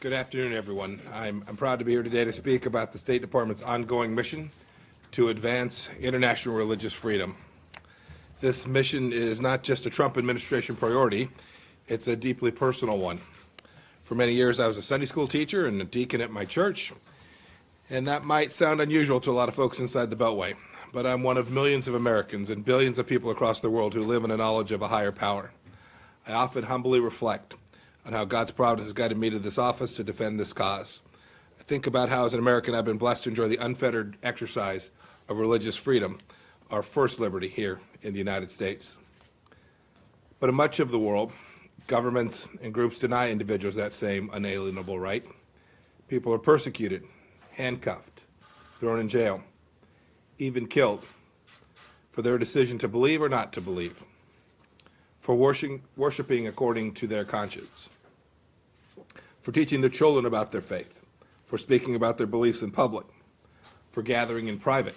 Good afternoon, everyone. I'm proud to be here today to speak about the State Department's ongoing mission to advance international religious freedom. This mission is not just a Trump administration priority, it's a deeply personal one. For many years, I was a Sunday school teacher and a deacon at my church, and that might sound unusual to a lot of folks inside the Beltway, but I'm one of millions of Americans and billions of people across the world who live in a knowledge of a higher power. I often humbly reflect on how God's providence has guided me to this office to defend this cause. I think about how, as an American, I've been blessed to enjoy the unfettered exercise of religious freedom, our first liberty here in the United States. But in much of the world, governments and groups deny individuals that same unalienable right. People are persecuted, handcuffed, thrown in jail, even killed for their decision to believe or not to believe, for worshiping according to their conscience, for teaching their children about their faith, for speaking about their beliefs in public, for gathering in private,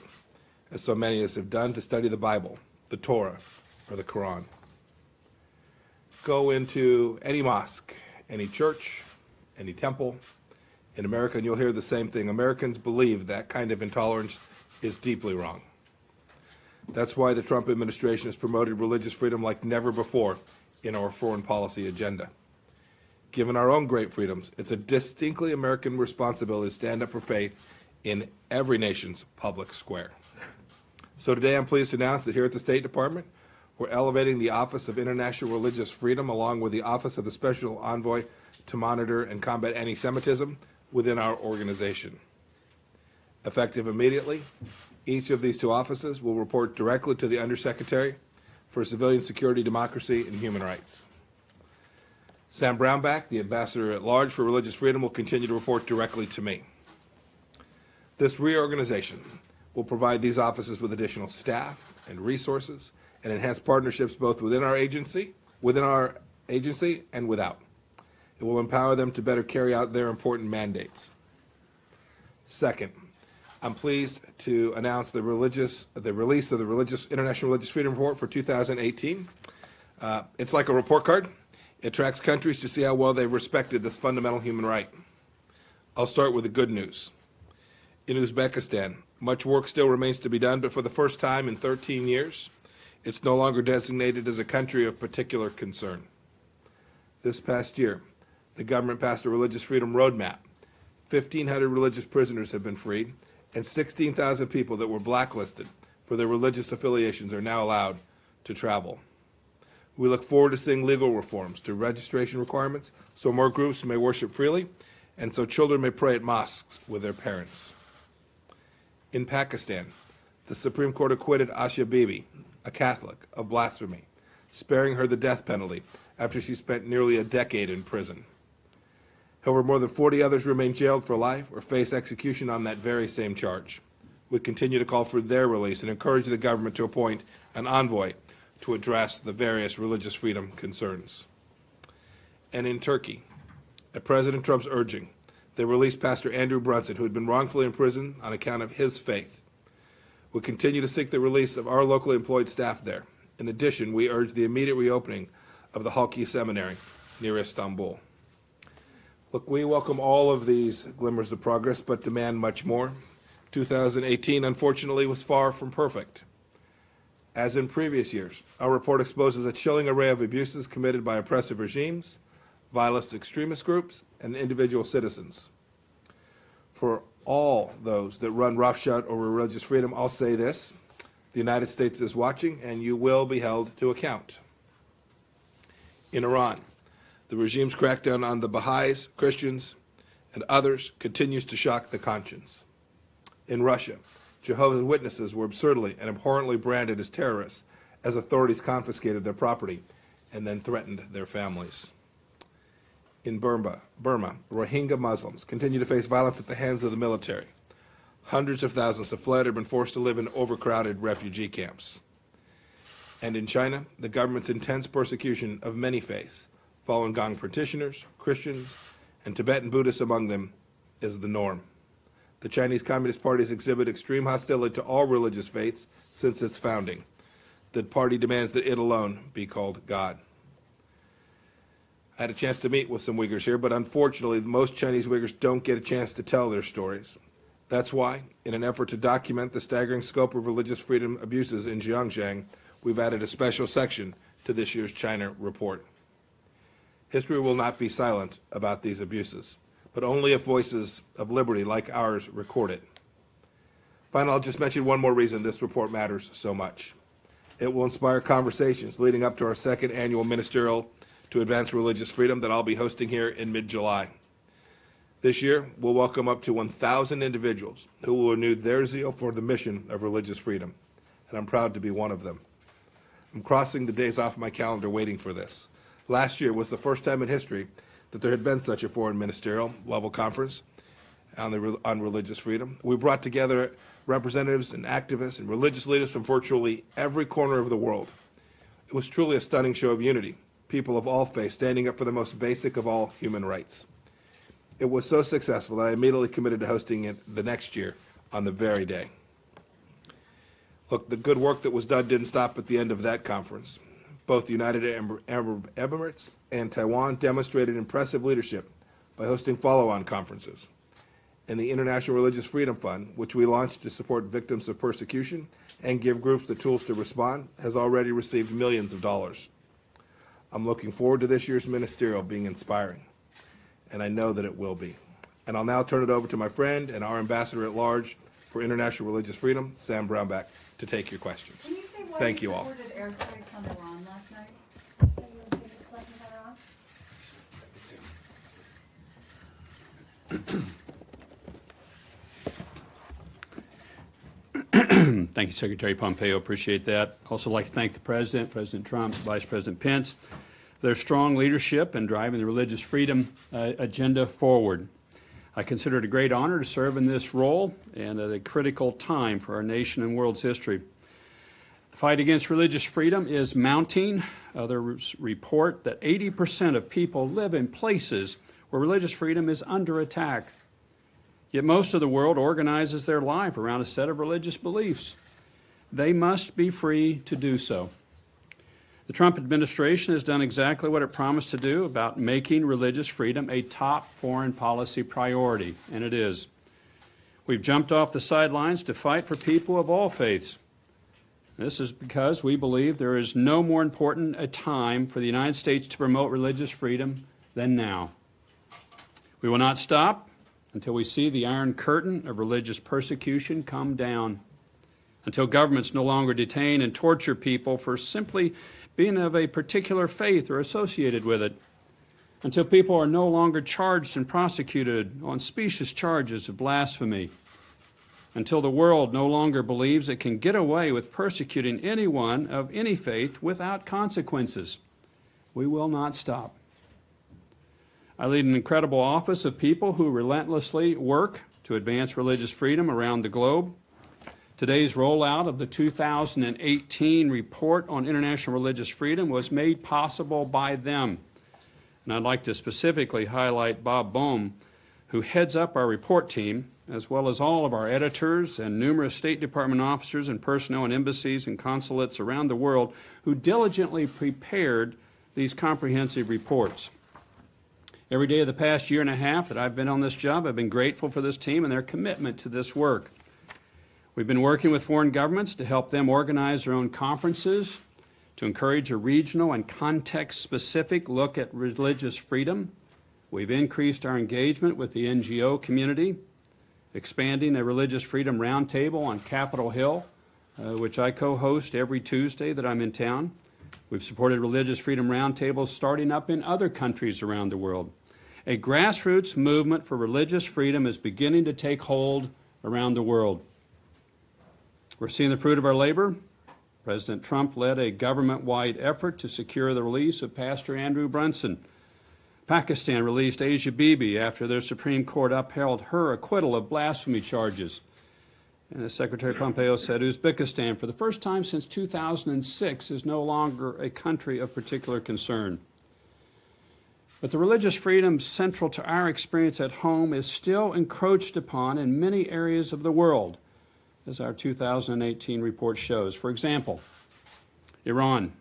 as so many of us have done, to study the Bible, the Torah, or the Quran. Go into any mosque, any church, any temple in America, and you'll hear the same thing. Americans believe that kind of intolerance is deeply wrong. That's why the Trump administration has promoted religious freedom like never before in our foreign policy agenda. Given our own great freedoms, it's a distinctly American responsibility to stand up for faith in every nation's public square. So today I'm pleased to announce that here at the State Department, we're elevating the Office of International Religious Freedom along with the Office of the Special Envoy to monitor and combat anti-Semitism within our organization. Effective immediately, each of these two offices will report directly to the Undersecretary for Civilian Security, Democracy, and Human Rights. Sam Brownback, the Ambassador at Large for Religious Freedom, will continue to report directly to me. This reorganization will provide these offices with additional staff and resources and enhance partnerships both within our agency and without. It will empower them to better carry out their important mandates. Second, I'm pleased to announce the release of the International Religious Freedom Report for 2018. It's like a report card. It tracks countries to see how well they've respected this fundamental human right. I'll start with the good news. In Uzbekistan, much work still remains to be done, but for the first time in 13 years, it's no longer designated as a country of particular concern. This past year, the government passed a religious freedom roadmap. 1,500 religious prisoners have been freed, and 16,000 people that were blacklisted for their religious affiliations are now allowed to travel. We look forward to seeing legal reforms to registration requirements so more groups may worship freely and so children may pray at mosques with their parents. In Pakistan, the Supreme Court acquitted Asha Bibi, a Catholic, of blasphemy, sparing her the death penalty after she spent nearly a decade in prison. However, more than 40 others remain jailed for life or face execution on that very same charge. We continue to call for their release and encourage the government to appoint an envoy to address the various religious freedom concerns. And in Turkey, at President Trump's urging, they released Pastor Andrew Brunson, who had been wrongfully imprisoned on account of his faith. We continue to seek the release of our locally employed staff there. In addition, we urge the immediate reopening of the Halki Seminary near Istanbul. Look, we welcome all of these glimmers of progress, but demand much more. 2018, unfortunately, was far from perfect. As in previous years, our report exposes a chilling array of abuses committed by oppressive regimes, violent extremist groups, and individual citizens. For all those that run roughshod over religious freedom, I'll say this: the United States is watching, and you will be held to account. In Iran, the regime's crackdown on the Baha'is, Christians, and others continues to shock the conscience. In Russia, Jehovah's Witnesses were absurdly and abhorrently branded as terrorists as authorities confiscated their property and then threatened their families. In Burma, Rohingya Muslims continue to face violence at the hands of the military. Hundreds of thousands have fled or been forced to live in overcrowded refugee camps. And in China, the government's intense persecution of many faiths, Falun Gong practitioners, Christians, and Tibetan Buddhists among them, is the norm. The Chinese Communist Party has exhibited extreme hostility to all religious faiths since its founding. The party demands that it alone be called God. I had a chance to meet with some Uyghurs here, but unfortunately, most Chinese Uyghurs don't get a chance to tell their stories. That's why, in an effort to document the staggering scope of religious freedom abuses in Xinjiang, we've added a special section to this year's China report. History will not be silent about these abuses, but only if voices of liberty like ours record it. Finally, I'll just mention one more reason this report matters so much. It will inspire conversations leading up to our second annual ministerial to advance religious freedom that I'll be hosting here in mid-July. This year, we'll welcome up to 1,000 individuals who will renew their zeal for the mission of religious freedom, and I'm proud to be one of them. I'm crossing the days off my calendar waiting for this. Last year was the first time in history that there had been such a foreign ministerial level conference on religious freedom. We brought together representatives and activists and religious leaders from virtually every corner of the world. It was truly a stunning show of unity, people of all faiths standing up for the most basic of all human rights. It was so successful that I immediately committed to hosting it the next year on the very day. Look, the good work that was done didn't stop at the end of that conference. Both the United Arab Emirates and Taiwan demonstrated impressive leadership by hosting follow-on conferences. And the International Religious Freedom Fund, which we launched to support victims of persecution and give groups the tools to respond, has already received millions of dollars. I'm looking forward to this year's ministerial being inspiring, and I know that it will be. And I'll now turn it over to my friend and our ambassador at large for international religious freedom, Sam Brownback, to take your questions. Can you say why Thank you you all. supported airstrikes on Iran last night? So you want to take the questions on Iran? Thank you, Secretary Pompeo. Appreciate that. Also like to thank the President, President Trump, Vice President Pence, for their strong leadership in driving the religious freedom agenda forward. I consider it a great honor to serve in this role and at a critical time for our nation and world's history. The fight against religious freedom is mounting. Others report that 80% of people live in places where religious freedom is under attack. Yet most of the world organizes their life around a set of religious beliefs. They must be free to do so. The Trump administration has done exactly what it promised to do about making religious freedom a top foreign policy priority, and it is. We've jumped off the sidelines to fight for people of all faiths. This is because we believe there is no more important a time for the United States to promote religious freedom than now. We will not stop until we see the Iron Curtain of religious persecution come down, until governments no longer detain and torture people for simply being of a particular faith or associated with it, until people are no longer charged and prosecuted on specious charges of blasphemy, until the world no longer believes it can get away with persecuting anyone of any faith without consequences. We will not stop. I lead an incredible office of people who relentlessly work to advance religious freedom around the globe. Today's rollout of the 2018 report on international religious freedom was made possible by them. And I'd like to specifically highlight Bob Bohm, who heads up our report team, as well as all of our editors and numerous State Department officers and personnel in embassies and consulates around the world who diligently prepared these comprehensive reports. Every day of the past year and a half that I've been on this job, I've been grateful for this team and their commitment to this work. We've been working with foreign governments to help them organize their own conferences, to encourage a regional and context-specific look at religious freedom. We've increased our engagement with the NGO community, expanding a religious freedom roundtable on Capitol Hill, which I co-host every Tuesday that I'm in town. We've supported religious freedom roundtables starting up in other countries around the world. A grassroots movement for religious freedom is beginning to take hold around the world. We're seeing the fruit of our labor. President Trump led a government-wide effort to secure the release of Pastor Andrew Brunson. Pakistan released Asia Bibi after their Supreme Court upheld her acquittal of blasphemy charges. And as Secretary Pompeo said, Uzbekistan, for the first time since 2006, is no longer a country of particular concern. But the religious freedom central to our experience at home is still encroached upon in many areas of the world, as our 2018 report shows. For example, Iran.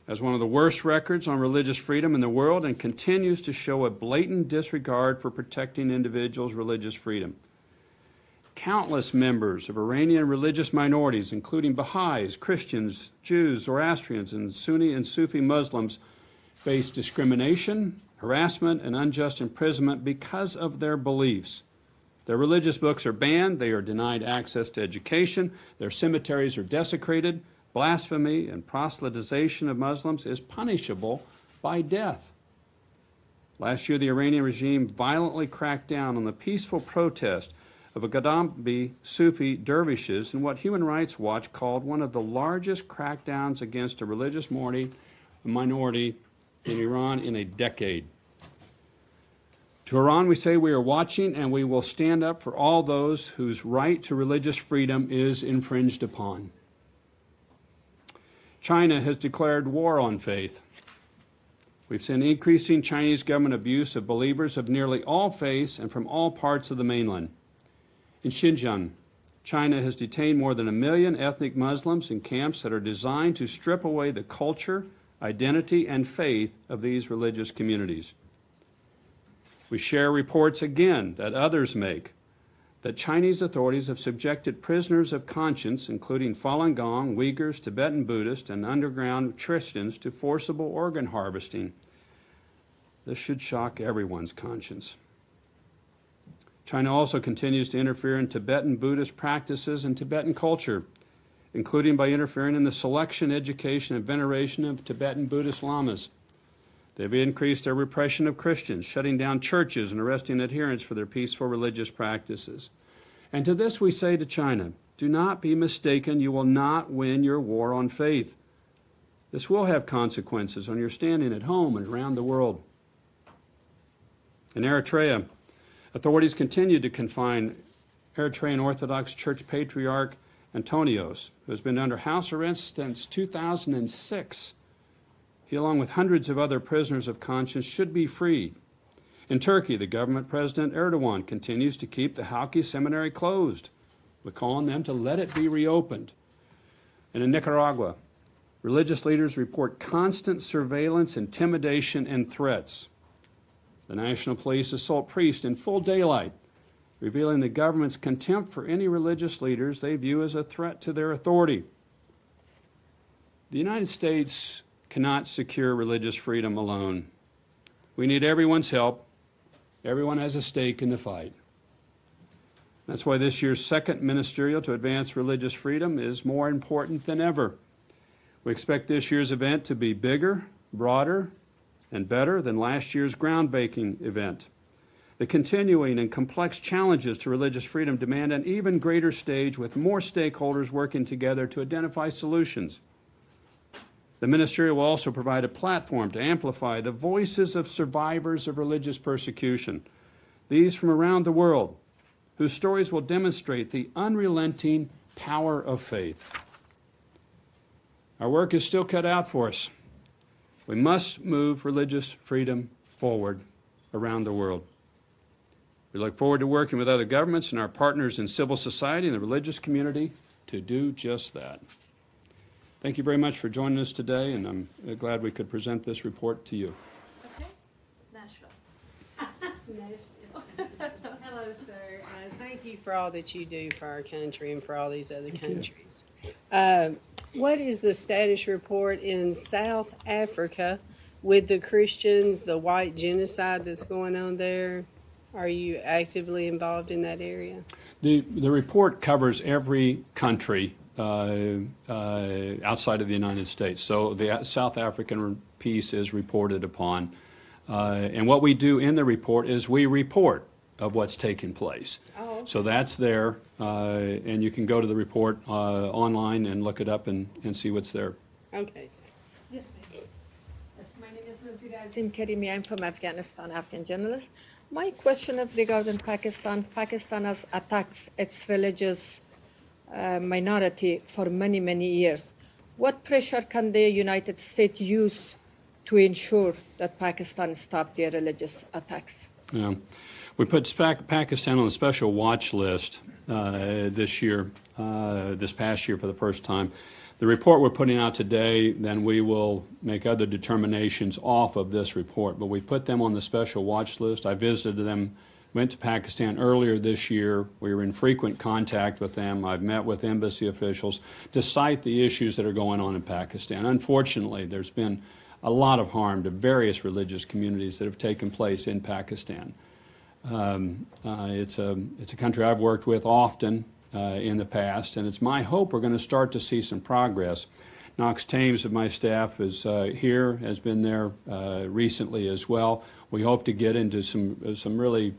has one of the worst records on religious freedom in the world and continues to show a blatant disregard for protecting individuals' religious freedom. Countless members of Iranian religious minorities, including Baha'is, Christians, Jews, Zoroastrians, and Sunni and Sufi Muslims, face discrimination, harassment, and unjust imprisonment because of their beliefs. Their religious books are banned, they are denied access to education, their cemeteries are desecrated, blasphemy and proselytization of Muslims is punishable by death. Last year, the Iranian regime violently cracked down on the peaceful protest of a Gaddafi Sufi dervishes in what Human Rights Watch called one of the largest crackdowns against a religious minority in Iran in a decade. To Iran, we say we are watching and we will stand up for all those whose right to religious freedom is infringed upon. China has declared war on faith. We've seen increasing Chinese government abuse of believers of nearly all faiths and from all parts of the mainland. In Xinjiang, China has detained more than 1 million ethnic Muslims in camps that are designed to strip away the culture, identity, and faith of these religious communities. We share reports again that others make that Chinese authorities have subjected prisoners of conscience, including Falun Gong, Uyghurs, Tibetan Buddhists, and underground Christians, to forcible organ harvesting. This should shock everyone's conscience. China also continues to interfere in Tibetan Buddhist practices and Tibetan culture, including by interfering in the selection, education, and veneration of Tibetan Buddhist lamas. They've increased their repression of Christians, shutting down churches and arresting adherents for their peaceful religious practices. And to this we say to China, do not be mistaken, you will not win your war on faith. This will have consequences on your standing at home and around the world. In Eritrea, authorities continue to confine Eritrean Orthodox Church Patriarch Antonios, who has been under house arrest since 2006. He, along with hundreds of other prisoners of conscience, should be freed. In Turkey, the government President Erdogan continues to keep the Halki Seminary closed. We're calling them to let it be reopened. And in Nicaragua, religious leaders report constant surveillance, intimidation, and threats. The National Police assault priests in full daylight, revealing the government's contempt for any religious leaders they view as a threat to their authority. The United States cannot secure religious freedom alone. We need everyone's help. Everyone has a stake in the fight. That's why this year's second ministerial to advance religious freedom is more important than ever. We expect this year's event to be bigger, broader, and better than last year's groundbreaking event. The continuing and complex challenges to religious freedom demand an even greater stage with more stakeholders working together to identify solutions. The ministerial will also provide a platform to amplify the voices of survivors of religious persecution, these from around the world, whose stories will demonstrate the unrelenting power of faith. Our work is still cut out for us. We must move religious freedom forward around the world. We look forward to working with other governments and our partners in civil society and the religious community to do just that. Thank you very much for joining us today, and I'm glad we could present this report to you. Okay. Nashville. Hello, sir. Thank you for all that you do for our country and for all these other countries. What is the status report in South Africa with the Christians, the white genocide that's going on there? Are you actively involved in that area? The report covers every country outside of the United States. So the South African piece is reported upon. And what we do in the report is we report of what's taking place. Oh, okay. So that's there, and you can go to the report online and look it up and see what's there. Okay. Yes, ma'am. Yes, my name is Lucy Guys. Tim Karimi, I'm from Afghanistan, Afghan journalist. My question is regarding Pakistan. Pakistan has attacked its religious minority for many, many years. What pressure can the United States use to ensure that Pakistan stop their religious attacks? Yeah. We put Pakistan on a special watch list this past year for the first time. The report we're putting out today, then we will make other determinations off of this report, but we put them on the special watch list. I visited them, went to Pakistan earlier this year. We were in frequent contact with them. I've met with embassy officials to cite the issues that are going on in Pakistan. Unfortunately, there's been a lot of harm to various religious communities that have taken place in Pakistan. It's a country I've worked with often in the past, and it's my hope we're going to start to see some progress. Knox Thames of my staff is here, has been there recently as well. We hope to get into some really,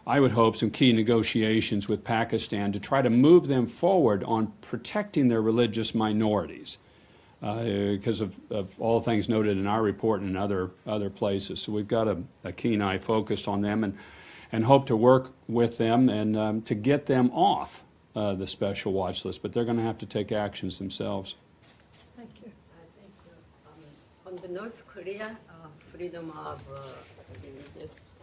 I would hope, some key negotiations with Pakistan to try to move them forward on protecting their religious minorities because of all the things noted in our report and in other places. So we've got a keen eye focused on them and hope to work with them and to get them off the special watch list, but they're going to have to take actions themselves. Thank you. Thank you. On the North Korea, freedom of religious.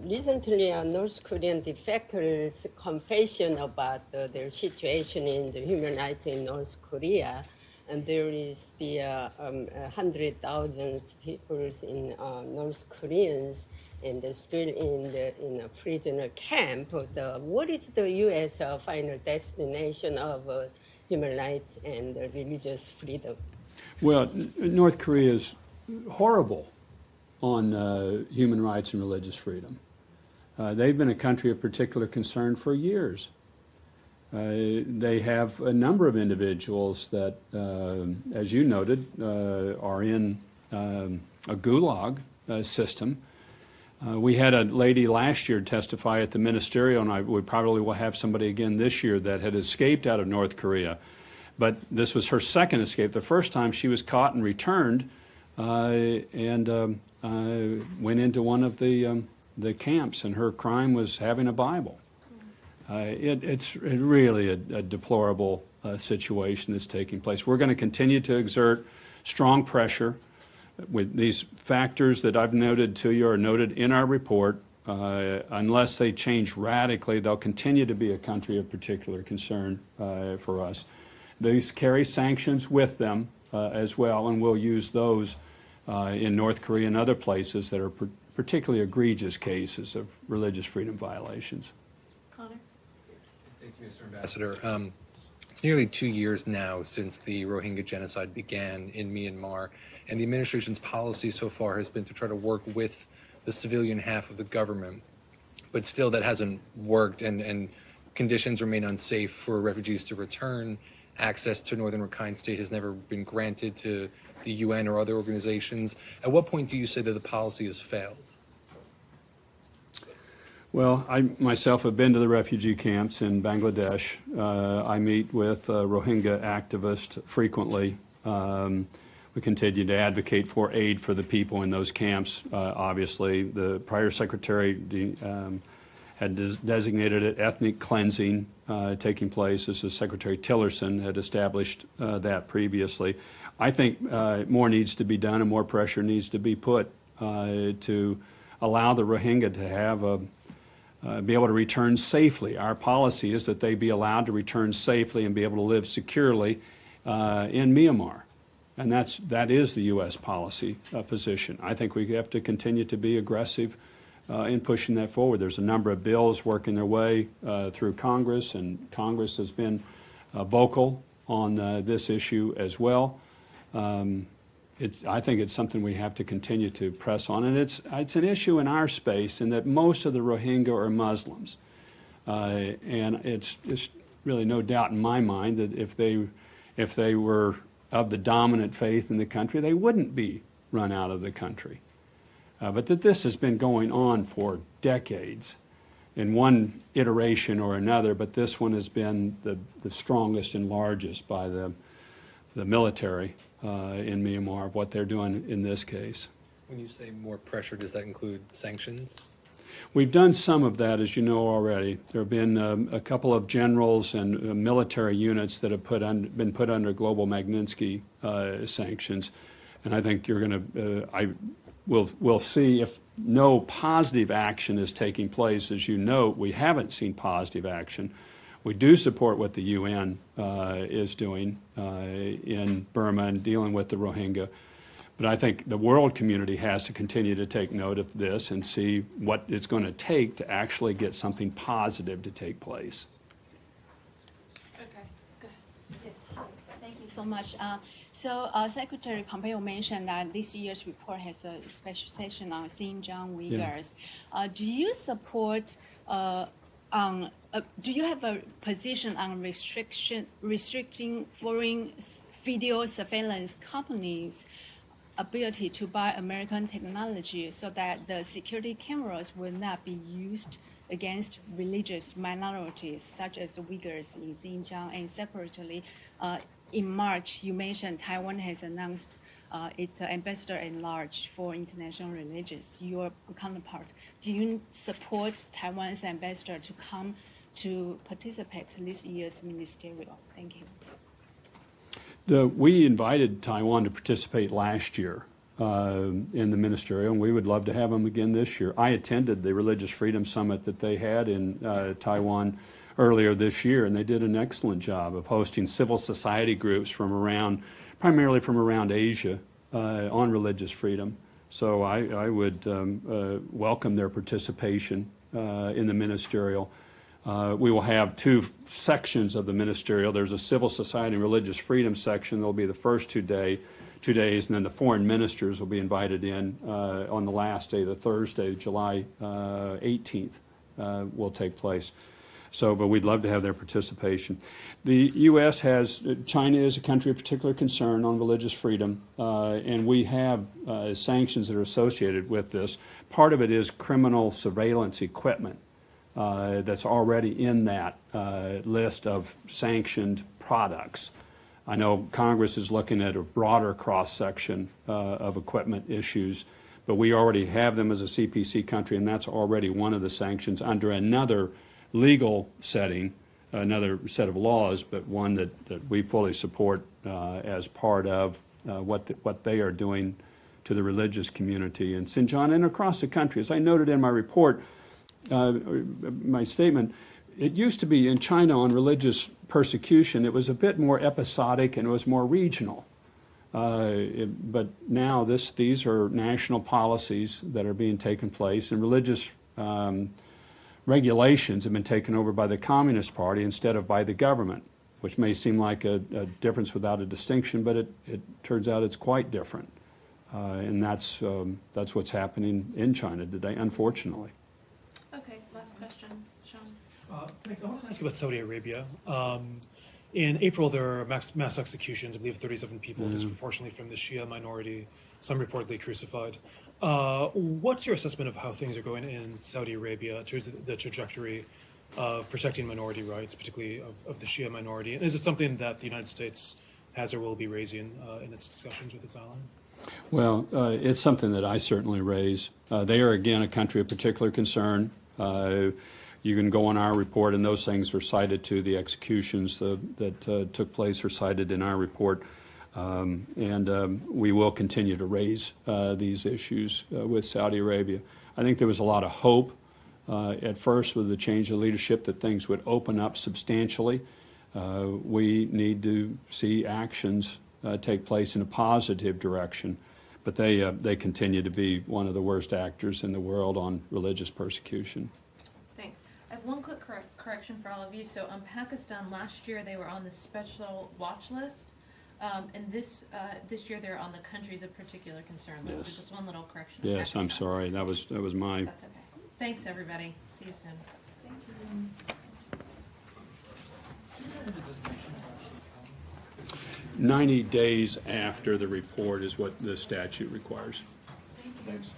Recently, North Korean defectors' confession about their situation in the human rights in North Korea, and there is the 100,000 people in North Koreans and they're still in a prisoner camp. What is the U.S. Final destination of human rights and religious freedom? Well, North Korea is horrible on human rights and religious freedom. They've been a country of particular concern for years. They have a number of individuals that, as you noted, are in a gulag system. We had a lady last year testify at the ministerial, and we probably will have somebody again this year that had escaped out of North Korea. But this was her second escape. The first time she was caught and returned and went into one of the camps, and her crime was having a Bible. It's really a deplorable situation that's taking place. We're going to continue to exert strong pressure with these factors that I've noted to you are noted in our report. Unless they change radically, they'll continue to be a country of particular concern for us. These carry sanctions with them as well, and we'll use those in North Korea and other places that are particularly egregious cases of religious freedom violations. Connor? Thank you, Mr. Ambassador. It's nearly 2 years now since the Rohingya genocide began in Myanmar, and the administration's policy so far has been to try to work with the civilian half of the government. But still, that hasn't worked, and conditions remain unsafe for refugees to return. Access to Northern Rakhine State has never been granted to the UN or other organizations. At what point do you say that the policy has failed? Well, I myself have been to the refugee camps in Bangladesh. I meet with Rohingya activists frequently. We continue to advocate for aid for the people in those camps. Obviously, the prior secretary had designated it ethnic cleansing taking place. This is Secretary Tillerson had established that previously. I think more needs to be done and more pressure needs to be put to allow the Rohingya to have be able to return safely. Our policy is that they be allowed to return safely and be able to live securely in Myanmar. And that is the U.S. policy position. I think we have to continue to be aggressive in pushing that forward. There's a number of bills working their way through Congress, and Congress has been vocal on this issue as well. I think it's something we have to continue to press on, and it's an issue in our space in that most of the Rohingya are Muslims, and it's really no doubt in my mind that if they were of the dominant faith in the country, they wouldn't be run out of the country. But that this has been going on for decades in one iteration or another, but this one has been the strongest and largest by the military in Myanmar of what they're doing in this case. When you say more pressure, does that include sanctions? We've done some of that, as you know already. There have been a couple of generals and military units that have been put under global Magnitsky sanctions, and I think you're going to. We'll see if no positive action is taking place. As you note, we haven't seen positive action. We do support what the UN is doing in Burma and dealing with the Rohingya. But I think the world community has to continue to take note of this and see what it's going to take to actually get something positive to take place. Okay, go ahead. Yes, thank you so much. Secretary Pompeo mentioned that this year's report has a special section on Xinjiang Uyghurs. Do you support do you have a position on restricting foreign video surveillance companies' ability to buy American technology so that the security cameras will not be used against religious minorities such as the Uyghurs in Xinjiang? And separately, in March, you mentioned Taiwan has announced its ambassador at large for international religions, your counterpart. Do you support Taiwan's ambassador to come to participate this year's ministerial? Thank you. We invited Taiwan to participate last year in the ministerial, and we would love to have them again this year. I attended the Religious Freedom Summit that they had in Taiwan earlier this year, and they did an excellent job of hosting civil society groups from around, primarily from around Asia, on religious freedom. So I would welcome their participation in the ministerial. We will have two sections of the ministerial. There's a civil society and religious freedom section. There'll be the first 2 days, and then the foreign ministers will be invited in on the last day, the Thursday, July 18th, will take place. So, but we'd love to have their participation. The U.S. China is a country of particular concern on religious freedom, and we have sanctions that are associated with this. Part of it is criminal surveillance equipment. That's already in that list of sanctioned products. I know Congress is looking at a broader cross-section of equipment issues, but we already have them as a CPC country, and that's already one of the sanctions under another legal setting, another set of laws, but one that we fully support as part of what they are doing to the religious community in Xinjiang and across the country. As I noted in my report, my statement, it used to be in China on religious persecution, it was a bit more episodic and it was more regional. But now these are national policies that are being taken place, and religious regulations have been taken over by the Communist Party instead of by the government, which may seem like a difference without a distinction, but it turns out it's quite different. And that's what's happening in China today, unfortunately. Okay, last question, Sean. Thanks. I want to ask you about Saudi Arabia. In April, there were mass executions, I believe 37 people, disproportionately from the Shia minority, some reportedly crucified. What's your assessment of how things are going in Saudi Arabia in terms of the trajectory of protecting minority rights, particularly of the Shia minority? And is it something that the United States has or will be raising in its discussions with its ally? Well, it's something that I certainly raise. They are, again, a country of particular concern. You can go on our report, and those things are cited too. The executions that took place are cited in our report. And we will continue to raise these issues with Saudi Arabia. I think there was a lot of hope at first with the change of leadership that things would open up substantially. We need to see actions take place in a positive direction. But they continue to be one of the worst actors in the world on religious persecution. Thanks. I have one quick correction for all of you. So Pakistan, last year they were on the special watch list. And this year they're on the countries of particular concern list. Yes. So just one little correction. Yes, I'm sorry. That was my... That's okay. Thanks, everybody. See you soon. Thank you. 90 days after the report is what the statute requires. Thanks.